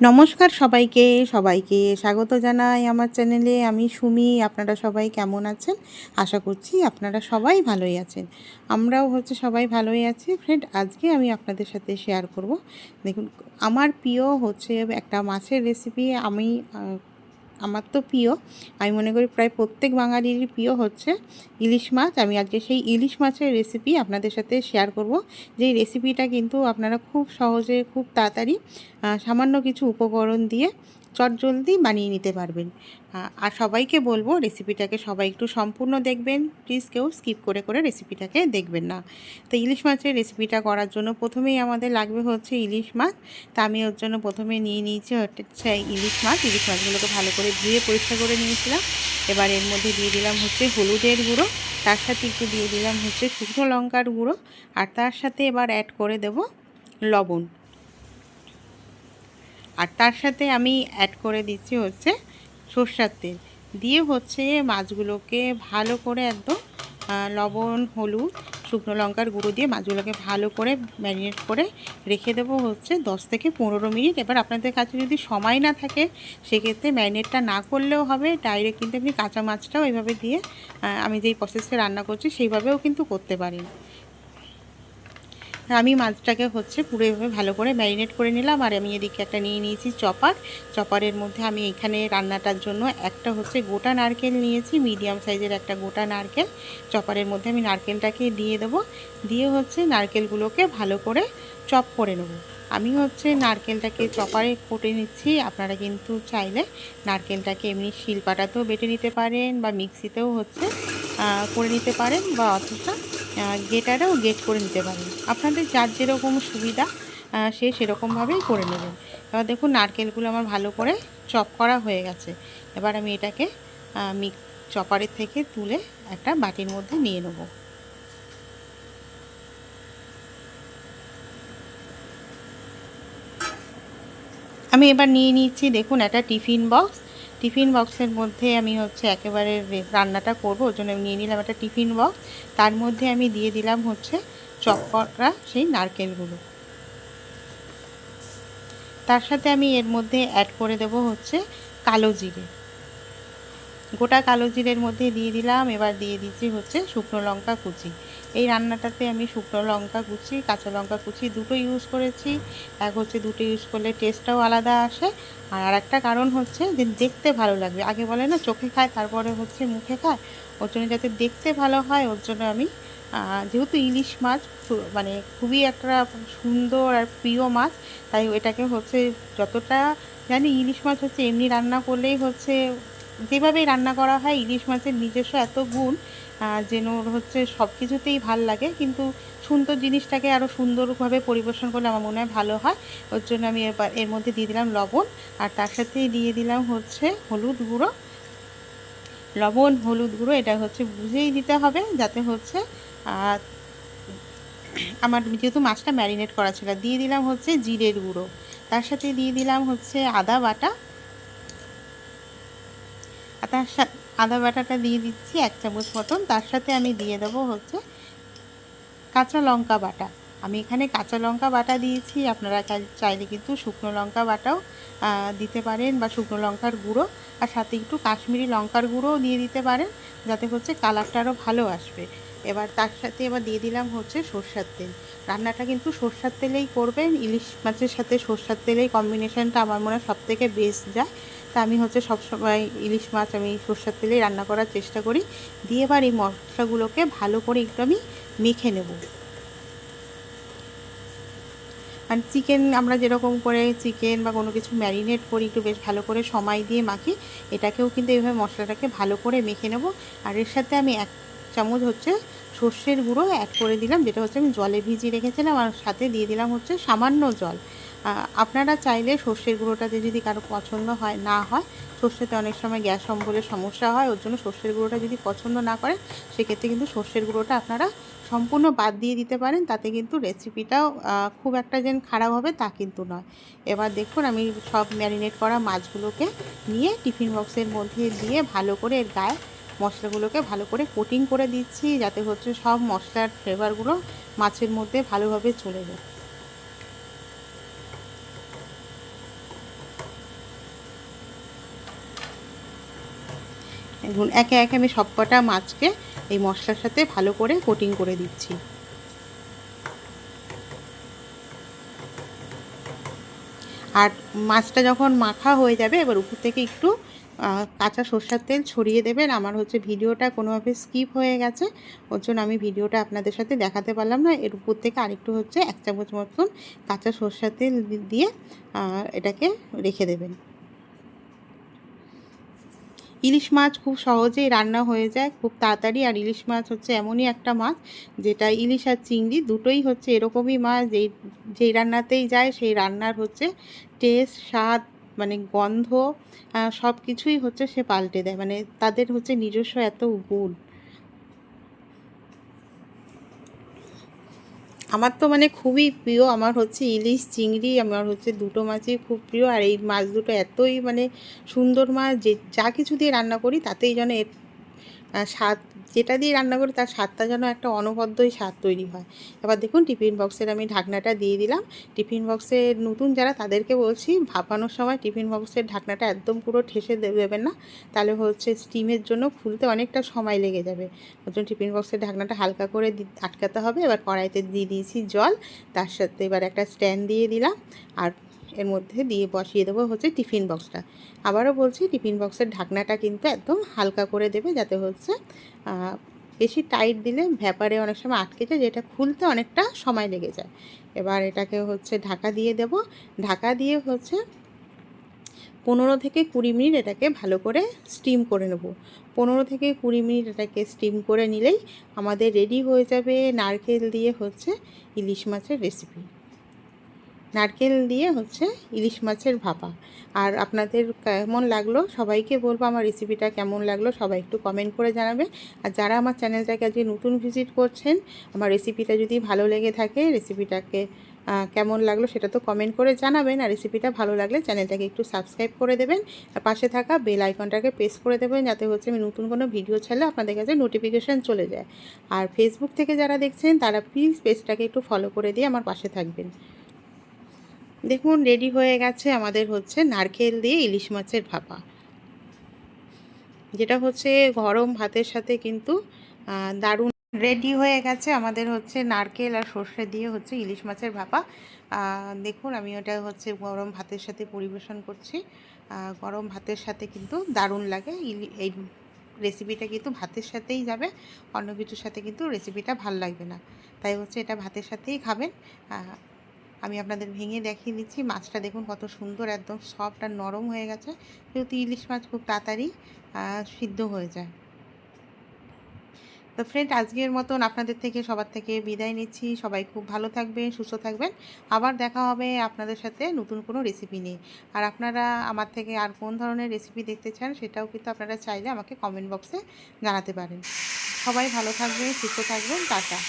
নমস্কার সবাইকে সবাইকে স্বাগত জানাই আমার চ্যানেলে। আমি সুমি। আপনারা সবাই কেমন আছেন? আশা করছি আপনারা সবাই ভালোই আছেন। আমরাও সবাই ভালোই আছি। ফ্রেন্ড, আজকে আমি আপনাদের সাথে শেয়ার করব। দেখুন, আমার প্রিয় একটা মাছের রেসিপি। আমার তো প্রিয়, আমি মনে করি প্রায় প্রত্যেক বাঙালিরই প্রিয় ইলিশ মাছ। আমি আজকে সেই ইলিশ মাছের রেসিপি আপনাদের সাথে শেয়ার করব। যেই রেসিপিটা কিন্তু আপনারা খুব সহজে, খুব তাড়াতাড়ি সামান্য কিছু উপকরণ দিয়ে চটজলদি বানিয়ে নিতে পারবেন। আর সবাইকে বলবো রেসিপিটাকে সবাই একটু সম্পূর্ণ দেখবেন। প্লিজ কেউ স্কিপ করে করে রেসিপিটাকে দেখবেন না। তো ইলিশ মাছের রেসিপিটা করার জন্য প্রথমেই আমাদের লাগবে ইলিশ মাছ। তা আমি ওর জন্য প্রথমে নিয়ে নিয়েছি ইলিশ মাছ। ইলিশ মাছগুলোকে ভালো করে ধুয়ে পরিষ্কার করে নিয়েছিলাম। এবার এর মধ্যে দিয়ে দিলাম হলুদের গুঁড়ো, তার সাথে একটু দিয়ে দিলাম শুকনো লঙ্কার গুঁড়ো, আর তার সাথে এবার অ্যাড করে দেব লবণ। আর তার সাথে আমি অ্যাড করে দিচ্ছি সরষের তেল দিয়ে মাছগুলোকে ভালো করে একদম লবণ, হলুদ, শুকনো লঙ্কার গুঁড়ো দিয়ে মাছগুলোকে ভালো করে ম্যারিনেট করে রেখে দেবো 10 থেকে 15 মিনিট। এবার আপনাদের কাছে যদি সময় না থাকে সেক্ষেত্রে ম্যারিনেটটা না করলেও হবে, ডাইরেক্ট কিন্তু আপনি কাঁচা মাছটাও এইভাবে দিয়ে আমি যেই প্রসেসে রান্না করছি সেইভাবেও কিন্তু করতে পারেন। আমি মাছটাকে পুরো এভাবে ভালো করে ম্যারিনেট করে নিলাম। আর আমি এদিকে একটা নিয়ে নিয়েছি চপারের মধ্যে আমি এখানে রান্নাটার জন্য একটা গোটা নারকেল নিয়েছি, মিডিয়াম সাইজের একটা গোটা নারকেল। চপারের মধ্যে আমি নারকেলটাকে দিয়ে দেবো, দিয়ে নারকেলগুলোকে ভালো করে চপ করে নেব। আমি নারকেলটাকে চপারে কুটে নিচ্ছি। আপনারা কিন্তু চাইলে নারকেলটাকে এমনি শিলপাটাতেও বেটে নিতে পারেন, বা মিক্সিতেও করে নিতে পারেন, বা অথবা গেটারেও গেট করে নিতে পারেন। আপনাদের যার যেরকম সুবিধা সেরকমভাবেই করে নেবেন। এবার দেখুন, নারকেলগুলো আমার ভালো করে চপ করা হয়ে গেছে। এবার আমি এটাকে চপারের থেকে তুলে একটা বাটির মধ্যে নিয়ে নেব। আমি এবার নিয়ে নিচ্ছি দেখুন একটা টিফিন বক্সের মধ্যে আমি একেবারে রান্নাটা করব, ওর জন্য নিয়ে নিলাম একটা টিফিন বক্স। তার মধ্যে আমি দিয়ে দিলাম চপ করা সেই নারকেলগুলো। তার সাথে আমি এর মধ্যে অ্যাড করে দেব কালো জিরে, গোটা কালো জিরের মধ্যে দিয়ে দিলাম। এবার দিয়ে দিচ্ছি শুকনো লঙ্কা কুচি। এই রান্নাটাতে আমি শুকনো লঙ্কা কুচি, কাঁচা লঙ্কা কুচি দুটো ইউজ করেছি। এক দুটো ইউজ করলে টেস্টটাও আলাদা আসে, আর একটা কারণ যে দেখতে ভালো লাগবে। আগে বলে না, চোখে খায় তারপরে মুখে খায়। ওর জন্য যাতে দেখতে ভালো হয়, ওর জন্য আমি যেহেতু ইলিশ মাছ মানে খুবই একটা সুন্দর আর প্রিয় মাছ, তাই এটাকে যতটা জানি ইলিশ মাছ এমনি রান্না করলেই যেভাবেই রান্না করা হয় ইলিশ মাছের নিজস্ব এত গুণ যেন সব কিছুতেই ভাল লাগে, কিন্তু সুন্দর জিনিসটাকে আরও সুন্দরভাবে পরিবেশন করলে আমার মনে হয় ভালো হয়। ওর জন্য আমি এবার এর মধ্যে দিয়ে দিলাম লবণ, আর তার সাথেই দিয়ে দিলাম হলুদ গুঁড়ো। লবণ, হলুদ গুঁড়ো এটা বুঝেই দিতে হবে, যাতে আমার যেহেতু মাছটা ম্যারিনেট করা ছিল। দিয়ে দিলাম জিরের গুঁড়ো, তার সাথে দিয়ে দিলাম আদা বাটা। আদা বাটাটা দিয়ে দিচ্ছি 1 চামচ মতন। তার সাথে আমি দিয়ে দেবো কাঁচা লঙ্কা বাটা। আমি এখানে কাঁচা লঙ্কা বাটা দিয়েছি, আপনারা চাইলে কিন্তু শুকনো লঙ্কা বাটাও দিতে পারেন, বা শুকনো লঙ্কার গুঁড়ো, আর সাথে একটু কাশ্মীরি লঙ্কার গুঁড়োও দিয়ে দিতে পারেন, যাতে কালারটা আরও ভালো আসবে। এবার তার সাথে দিয়ে দিলাম সরষের তেল। রান্নাটা কিন্তু সরষের তেলেই করবেন। ইলিশ মাছের সাথে সরষের তেলেই কম্বিনেশনটা আমার মনে হয় সবথেকে বেস্ট যায়। তা আমি সবসময় ইলিশ মাছ আমি সরষের তেলেই রান্না করার চেষ্টা করি। দিয়ে এবার এই মশলাগুলোকে ভালো করে একটু আমি মেখে নেব। আর চিকেন আমরা যেরকম করে চিকেন বা কোনো কিছু ম্যারিনেট করি, একটু বেশ ভালো করে সময় দিয়ে মাখি, এটাকেও কিন্তু এইভাবে মশলাটাকে ভালো করে মেখে নেব। আর এর সাথে আমি 1 চামচ সর্ষের গুঁড়ো অ্যাড করে দিলাম, যেটা আমি জলে ভিজিয়ে রেখেছিলাম, আর সাথে দিয়ে দিলাম সামান্য জল। আপনারা চাইলে সর্ষের গুঁড়োটাতে যদি কারো পছন্দ হয় না হয়, সর্ষেতে অনেক সময় গ্যাস অম্বলের সমস্যা হয়, ওর জন্য সর্ষের গুঁড়োটা যদি পছন্দ না করেন সেক্ষেত্রে কিন্তু সর্ষের গুঁড়োটা আপনারা সম্পূর্ণ বাদ দিয়ে দিতে পারেন। তাতে কিন্তু রেসিপিটাও খুব একটা যেন খারাপ হবে তা কিন্তু নয়। এবার দেখুন, আমি সব ম্যারিনেট করা মাছগুলোকে নিয়ে টিফিন বক্সের মধ্যে দিয়ে ভালো করে এর গায়ে মশলাগুলোকে ভালো করে কোটিং করে দিচ্ছি, যাতে সব মশলার ফ্লেভারগুলো মাছের মধ্যে ভালোভাবে চলে যায়। এখন একে একে আমি সবকটা মাছকে এই মশলার সাথে ভালো করে কোটিং করে দিচ্ছি। আর মাছটা যখন মাখা হয়ে যাবে এবার উপর থেকে একটু কাঁচা সরষের তেল ছড়িয়ে দেবেন। আমার হচ্ছে ভিডিওটা কোনোভাবে স্কিপ হয়ে গেছে, ওর জন্য আমি ভিডিওটা আপনাদের সাথে দেখাতে পারলাম না। এর উপর থেকে আরেকটু হচ্ছে 1 চামচ মতন কাঁচা সরষের তেল দিয়ে এটাকে রেখে দেবেন। ইলিশ মাছ খুব সহজেই রান্না হয়ে যায়, খুব তাড়াতাড়ি। আর ইলিশ মাছ হচ্ছে এমনই একটা মাছ যেটা, ইলিশ আর চিংড়ি দুটোই হচ্ছে এরকমই মাছ, যেই রান্নাতেই যায় সেই রান্নার হচ্ছে টেস্ট, স্বাদ, মানে গন্ধ, সব কিছুই হচ্ছে সে পাল্টে দেয়, মানে তাদের হচ্ছে নিজস্ব এত গুণ। আমার তো মানে খুবই প্রিয়, আমার হচ্ছে ইলিশ চিংড়ি, আমার হচ্ছে দুটো মাছই খুব প্রিয়। আর এই মাছ দুটো এতই মানে সুন্দর মাছ, যে যা কিছু দিয়ে রান্না করি তাতেই যেন এর স্বাদ, যেটা দিয়ে রান্না করি তার স্বাদটা যেন একটা অনবদ্যই স্বাদ তৈরি হয়। এবার দেখুন টিফিন বক্সের আমি ঢাকনাটা দিয়ে দিলাম। টিফিন বক্সের নতুন যারা তাদেরকে বলছি, ভাপানোর সময় টিফিন বক্সের ঢাকনাটা একদম পুরো ঠেসে দেবেন না, তাহলে হচ্ছে স্টিমের জন্য খুলতে অনেকটা সময় লেগে যাবে। ওই জন্য টিফিন বক্সের ঢাকনাটা হালকা করে আটকাতে হবে। এবার কড়াইতে দিয়ে দিয়েছি জল, তার সাথে এবার একটা স্ট্যান্ড দিয়ে দিলাম, আর এর মধ্যে দিয়ে বসিয়ে দেবো হচ্ছে টিফিন বক্সটা। আবারও বলছি, টিফিন বক্সের ঢাকনাটা কিন্তু একদম হালকা করে দেবে, যাতে হচ্ছে বেশি টাইট দিলে ভ্যাপারে অনেক সময় আটকে যায়, যেটা খুলতে অনেকটা সময় লেগে যায়। এবার এটাকে হচ্ছে ঢাকা দিয়ে দেব। ঢাকা দিয়ে হচ্ছে 15 থেকে 20 মিনিট এটাকে ভালো করে স্টিম করে নেব। 15 থেকে 20 মিনিট এটাকে স্টিম করে নিলেই আমাদের রেডি হয়ে যাবে নারকেল দিয়ে হচ্ছে ইলিশ মাছের রেসিপি। নারকেল দিয়ে হচ্ছে ইলিশ মাছের ভাপা। আর আপনাদের কেমন লাগলো, সবাইকে বলবো আমার রেসিপিটা কেমন লাগলো সবাই একটু কমেন্ট করে জানাবে। আর যারা আমার চ্যানেলটাকে আজকে নতুন ভিজিট করছেন, আমার রেসিপিটা যদি ভালো লেগে থাকে, রেসিপিটাকে কেমন লাগলো সেটা তো কমেন্ট করে জানাবেন। আর রেসিপিটা ভালো লাগলে চ্যানেলটাকে একটু সাবস্ক্রাইব করে দেবেন, আর পাশে থাকা বেল আইকনটাকে প্রেস করে দেবেন, যাতে হচ্ছে আমি নতুন কোনো ভিডিও ছাড়লে আপনাদের কাছে নোটিফিকেশান চলে যায়। আর ফেসবুক থেকে যারা দেখছেন তারা প্লিজ পেজটাকে একটু ফলো করে দিয়ে আমার পাশে থাকবেন। দেখুন রেডি হয়ে গেছে আমাদের হচ্ছে নারকেল দিয়ে ইলিশ মাছের ভাপা, যেটা হচ্ছে গরম ভাতের সাথে কিন্তু দারুণ। রেডি হয়ে গেছে আমাদের হচ্ছে নারকেল আর সর্ষে দিয়ে হচ্ছে ইলিশ মাছের ভাপা। দেখুন আমি ওটা হচ্ছে গরম ভাতের সাথে পরিবেশন করছি। গরম ভাতের সাথে কিন্তু দারুণ লাগে। এই রেসিপিটা কিন্তু ভাতের সাথেই যাবে, অন্য কিছুর সাথে কিন্তু রেসিপিটা ভাল লাগবে না, তাই হচ্ছে এটা ভাতের সাথেই খাবেন। আমি আপনাদের ভেঙে দেখিয়ে দিচ্ছি। মাছটা দেখুন কত সুন্দর, একদম সফট আর নরম হয়ে গেছে, যেহেতু ইলিশ মাছ খুব তাড়াতাড়ি সিদ্ধ হয়ে যায়। তো ফ্রেন্ড, আজকের মতন আপনাদের থেকে সবার থেকে বিদায় নিচ্ছি। সবাই খুব ভালো থাকবেন, সুস্থ থাকবেন। আবার দেখা হবে আপনাদের সাথে নতুন কোনো রেসিপি নিয়ে। আর আপনারা আমার থেকে আর কোন ধরনের রেসিপি দেখতে চান সেটাও কিন্তু আপনারা চাইলে আমাকে কমেন্ট বক্সে জানাতে পারেন। সবাই ভালো থাকবেন, সুস্থ থাকবেন, টাটা।